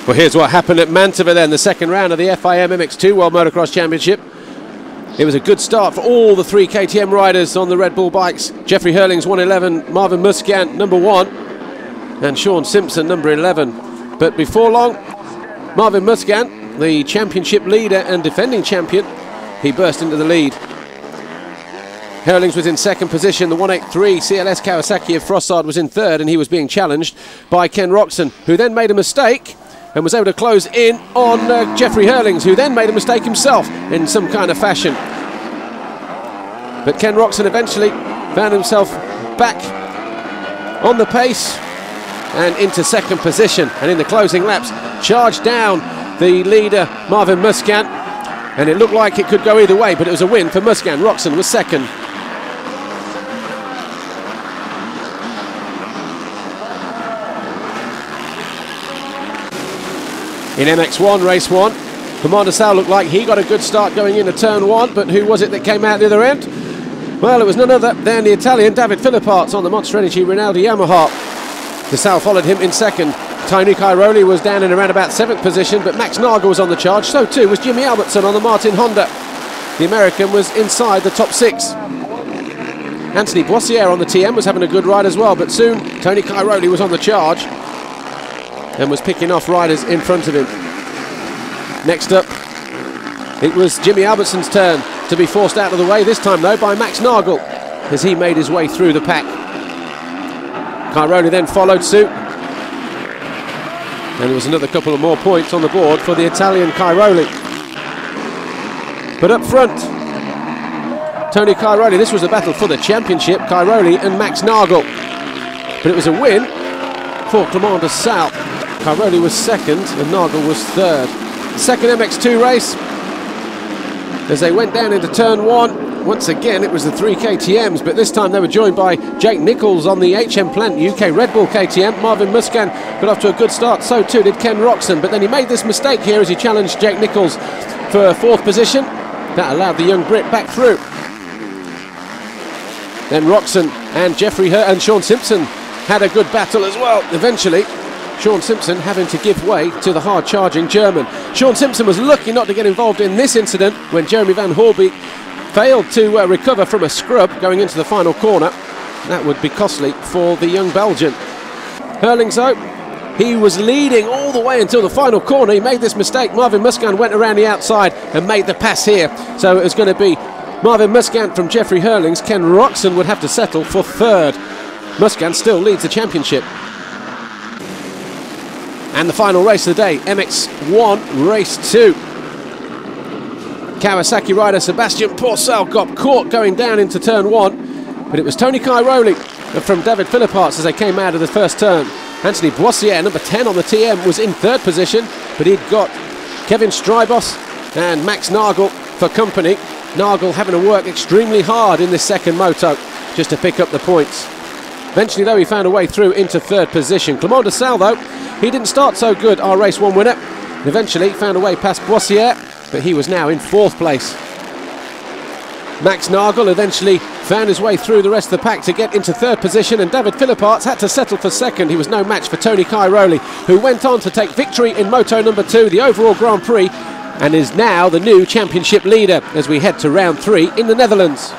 Well, here's what happened at Mantova then, the second round of the FIM MX2 World Motocross Championship. It was a good start for all the three KTM riders on the Red Bull bikes. Jeffrey Hurlings, 111, Marvin Musquin, number 1, and Sean Simpson, number 11. But before long, Marvin Musquin, the championship leader and defending champion, he burst into the lead. Hurlings was in second position. The 183 CLS Kawasaki of Frossard was in third, and he was being challenged by Ken Roxon, who then made a mistake and was able to close in on Jeffrey Hurlings, who then made a mistake himself in some kind of fashion. But Ken Roxon eventually found himself back on the pace and into second position, and in the closing laps charged down the leader Marvin Musquin, and it looked like it could go either way, but it was a win for Musquin. Roxon was second. In MX1, race 1, Commander Sal looked like he got a good start going into turn 1, but who was it that came out the other end? Well, it was none other than the Italian David Philipparts on the Monster Energy Rinaldi Yamaha. The Sal followed him in second. Tony Cairoli was down in around about 7th position, but Max Nagel was on the charge, so too was Jimmy Albertson on the Martin Honda. The American was inside the top 6. Anthony Boissiere on the TM was having a good ride as well, but soon Tony Cairoli was on the charge and was picking off riders in front of him. Next up, it was Jimmy Albertson's turn to be forced out of the way, this time though by Max Nagel, as he made his way through the pack. Cairoli then followed suit, and there was another couple of more points on the board for the Italian Cairoli. But up front, Tony Cairoli, this was a battle for the championship, Cairoli and Max Nagel. But it was a win for Commander Sal. Cairoli was second and Nagel was third. Second MX2 race, as they went down into turn 1, once again it was the three KTMs, but this time they were joined by Jake Nichols on the HM Plant UK Red Bull KTM. Marvin Musquin got off to a good start, so too did Ken Roxon, but then he made this mistake here as he challenged Jake Nichols for 4th position. That allowed the young Brit back through. Then Roxon and Jeffrey Hurt and Sean Simpson had a good battle as well. Eventually, Sean Simpson having to give way to the hard-charging German. Sean Simpson was lucky not to get involved in this incident when Jeremy Van Horbeek failed to recover from a scrub going into the final corner. That would be costly for the young Belgian. Hurlings, though, he was leading all the way until the final corner. He made this mistake. Marvin Musquin went around the outside and made the pass here. So it was going to be Marvin Musquin from Jeffrey Hurlings. Ken Roxon would have to settle for third. Musquin still leads the championship. And the final race of the day, MX1 race 2. Kawasaki rider Sebastian Pourcel got caught going down into turn 1, but it was Tony Cairoli from David Philipparts as they came out of the first turn. Anthony Boissiere, number 10 on the TM, was in third position, but he'd got Kevin Strybos and Max Nagel for company. Nagel having to work extremely hard in this second moto just to pick up the points. Eventually, though, he found a way through into third position. Clement de Sal, though, he didn't start so good, our race 1 winner. Eventually found a way past Boissiere, but he was now in 4th place. Max Nagel eventually found his way through the rest of the pack to get into 3rd position, and David Philipparts had to settle for 2nd. He was no match for Tony Cairoli, who went on to take victory in Moto number 2, the overall Grand Prix, and is now the new championship leader as we head to round 3 in the Netherlands.